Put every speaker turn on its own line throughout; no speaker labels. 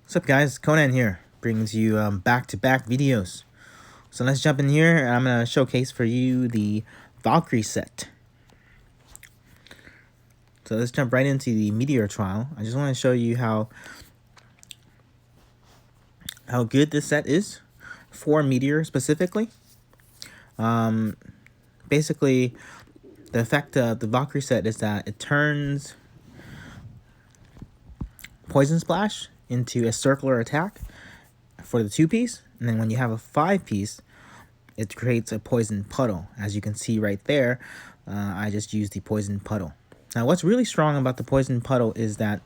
What's up, guys? Conan here, brings you back-to-back videos. So let's jump in here, and I'm going to showcase for you the Valkyrie set. So let's jump right into the Meteor Trial. I just want to show you how good this set is for Meteor specifically. Basically, the effect of the Valkyrie set is that it turns Poison Splash into a circular attack for the 2-piece, and then when you have a 5-piece, it creates a poison puddle. As you can see right there, I just used the poison puddle. Now, what's really strong about the poison puddle is that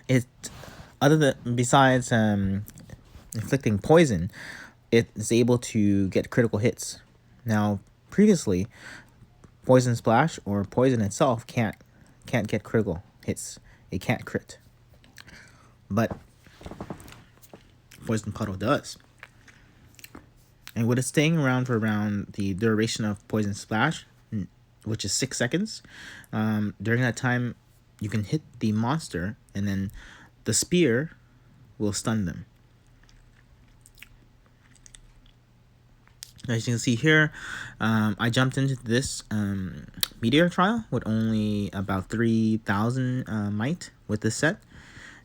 it, besides inflicting poison, it is able to get critical hits. Now, previously, Poison Splash or poison itself can't get critical hits. It can't crit, but Poison Puddle does. And with it staying around for around the duration of Poison Splash, which is 6 seconds, during that time, you can hit the monster, and then the spear will stun them. As you can see here, I jumped into this Meteor Trial with only about 3,000 might with this set.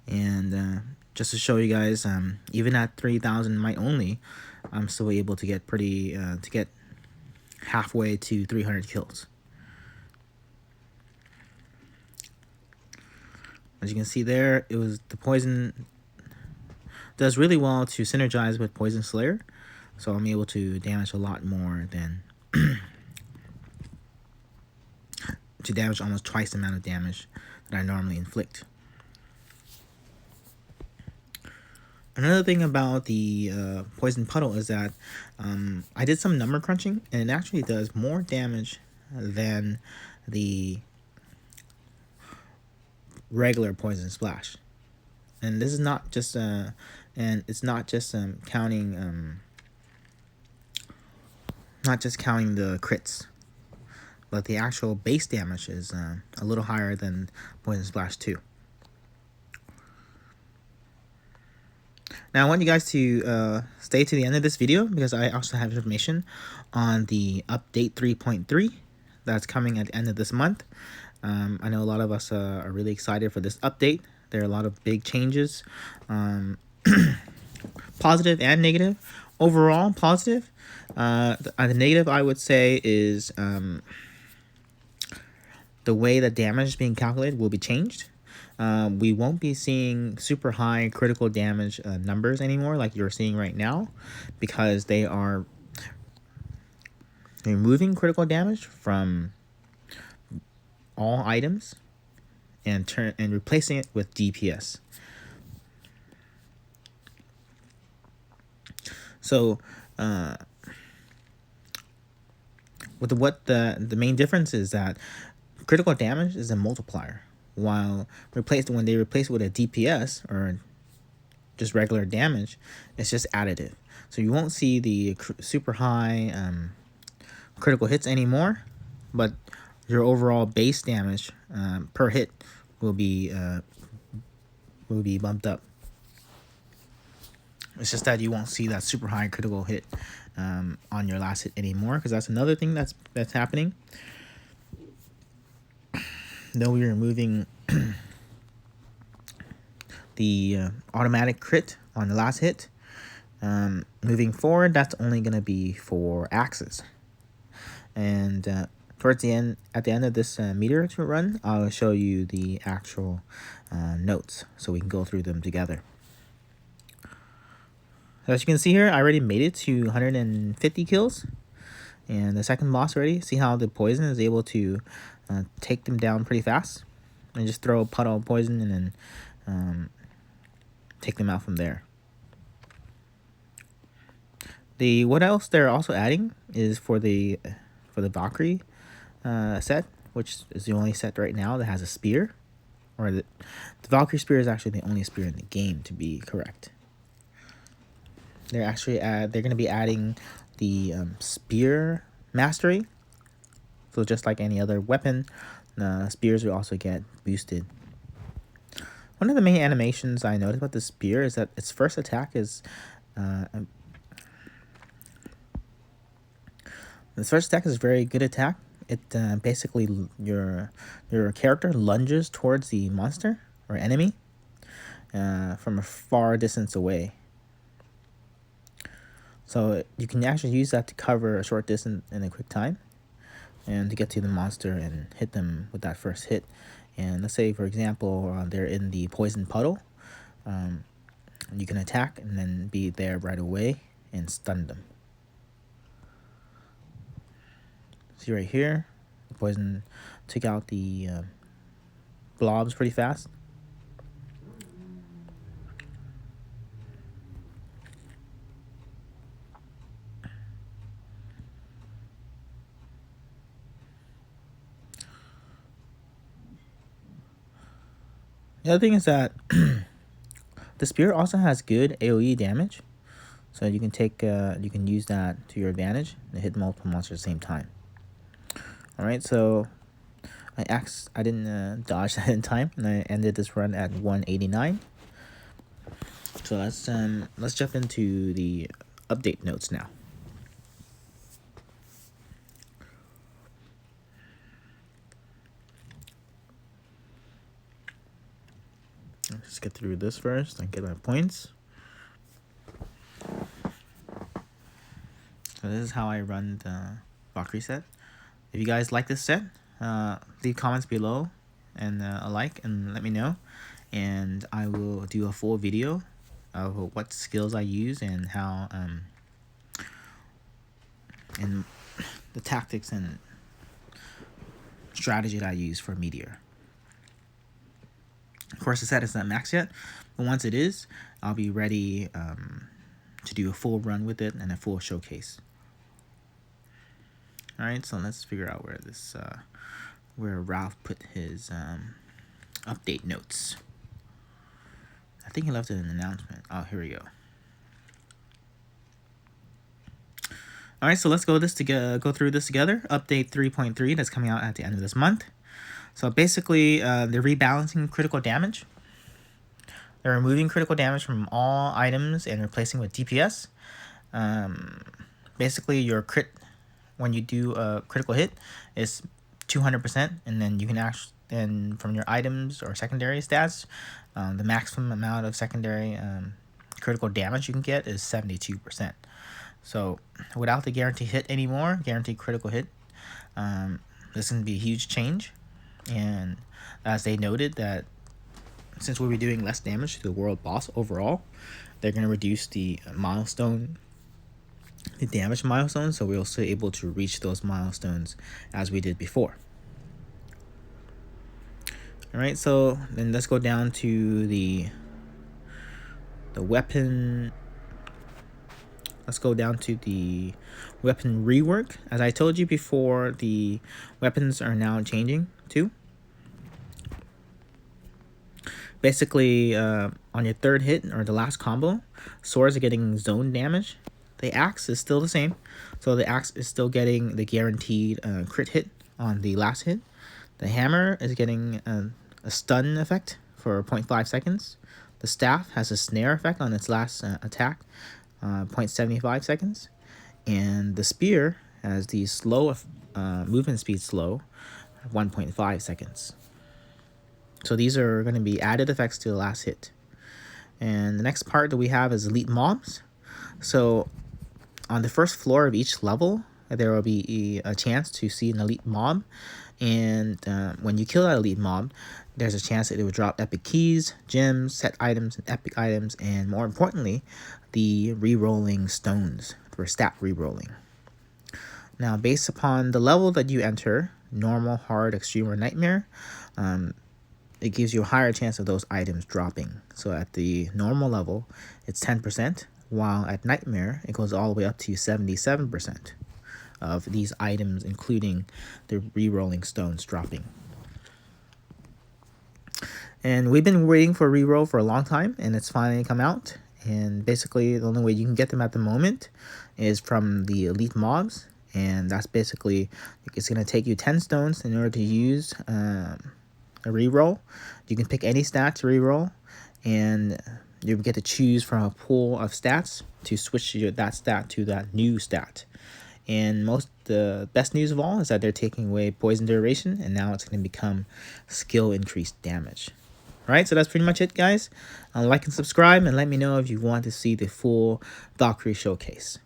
And just to show you guys, even at 3,000 might only, I'm still able to get to get halfway to 300 kills. As you can see there, it was the poison does really well to synergize with Poison Slayer, so I'm able to damage a lot more than to damage almost twice the amount of damage that I normally inflict. Another thing about the Poison Puddle is that I did some number crunching, and it actually does more damage than the regular Poison Splash. And this is not just counting not just counting the crits, but the actual base damage is a little higher than Poison Splash 2. Now I want you guys to stay to the end of this video, because I also have information on the update 3.3 that's coming at the end of this month. I know a lot of us are really excited for this update. There are a lot of big changes, positive and negative. Overall, positive. The negative, I would say, is the way that damage is being calculated will be changed. We won't be seeing super high critical damage numbers anymore like you're seeing right now, because they are removing critical damage from all items and replacing it with DPS. So what the main difference is that critical damage is a multiplier, while when they replace it with a DPS or just regular damage, it's just additive. So you won't see the super high critical hits anymore, but your overall base damage per hit will be bumped up. It's just that you won't see that super high critical hit on your last hit anymore, because that's another thing that's happening. Though we're removing the automatic crit on the last hit, moving forward, that's only going to be for axes. And at the end of this Meteor run, I'll show you the actual notes so we can go through them together. So as you can see here, I already made it to 150 kills, and the second boss already. See how the poison is able to take them down pretty fast, and just throw a puddle of poison and then take them out from there. What else they're also adding is for the Valkyrie set, which is the only set right now that has a spear, or the Valkyrie spear is actually the only spear in the game, to be correct. They're going to be adding the spear mastery. So just like any other weapon, spears will also get boosted. One of the main animations I noticed about the spear is that its first attack is a very good attack. It basically your character lunges towards the monster or enemy from a far distance away. So you can actually use that to cover a short distance in a quick time and to get to the monster and hit them with that first hit. And let's say, for example, they're in the poison puddle. You can attack and then be there right away and stun them. See right here, the poison took out the blobs pretty fast. The other thing is that the spear also has good AoE damage, so you can use that to your advantage and hit multiple monsters at the same time. All right, so I didn't dodge that in time, and I ended this run at 189. So let's jump into the update notes now. Let's get through this first and get my points. So this is how I run the Valkyrie set. If you guys like this set, leave comments below and a like and let me know. And I will do a full video of what skills I use and how and the tactics and strategy that I use for Meteor. Of course, the set is not max yet, but once it is, I'll be ready to do a full run with it and a full showcase. All right, so let's figure out where Ralph put his update notes. I think he left it in an announcement. Oh, here we go. All right, so let's go through this together. Update 3.3 that's coming out at the end of this month. So basically, they're rebalancing critical damage. They're removing critical damage from all items and replacing with DPS. Basically, your crit when you do a critical hit is 200%, and then you can actually, and from your items or secondary stats, the maximum amount of secondary critical damage you can get is 72%. So without the guaranteed hit anymore, guaranteed critical hit, this is going to be a huge change. And as they noted that since we'll be doing less damage to the world boss overall, they're going to reduce the damage milestone, so we'll still able to reach those milestones as we did before. All right, so then let's go down to the weapon. Let's go down to the weapon rework. As I told you before, the weapons are now changing too. Basically, on your third hit or the last combo, swords are getting zone damage. The axe is still the same, so the axe is still getting the guaranteed crit hit on the last hit. The hammer is getting a stun effect for 0.5 seconds. The staff has a snare effect on its last attack, 0.75 seconds. And the spear has the slow movement speed slow, 1.5 seconds. So these are going to be added effects to the last hit. And the next part that we have is elite mobs. So on the first floor of each level, there will be a chance to see an elite mob. And when you kill that elite mob, there's a chance that it will drop epic keys, gems, set items, and epic items, and more importantly, the re-rolling stones for stat re-rolling. Now, based upon the level that you enter, normal, hard, extreme, or nightmare, it gives you a higher chance of those items dropping. So at the normal level, it's 10%, while at nightmare, it goes all the way up to 77% of these items, including the re-rolling stones dropping. And we've been waiting for re-roll for a long time, and it's finally come out. And basically, the only way you can get them at the moment is from the elite mobs, and that's basically, it's going to take you 10 stones in order to use a reroll. You can pick any stat to reroll, and you get to choose from a pool of stats to switch that stat to that new stat. And the best news of all is that they're taking away poison duration, and now it's going to become skill increased damage. All right, so that's pretty much it, guys. Like and subscribe, and let me know if you want to see the full Valkyrie showcase.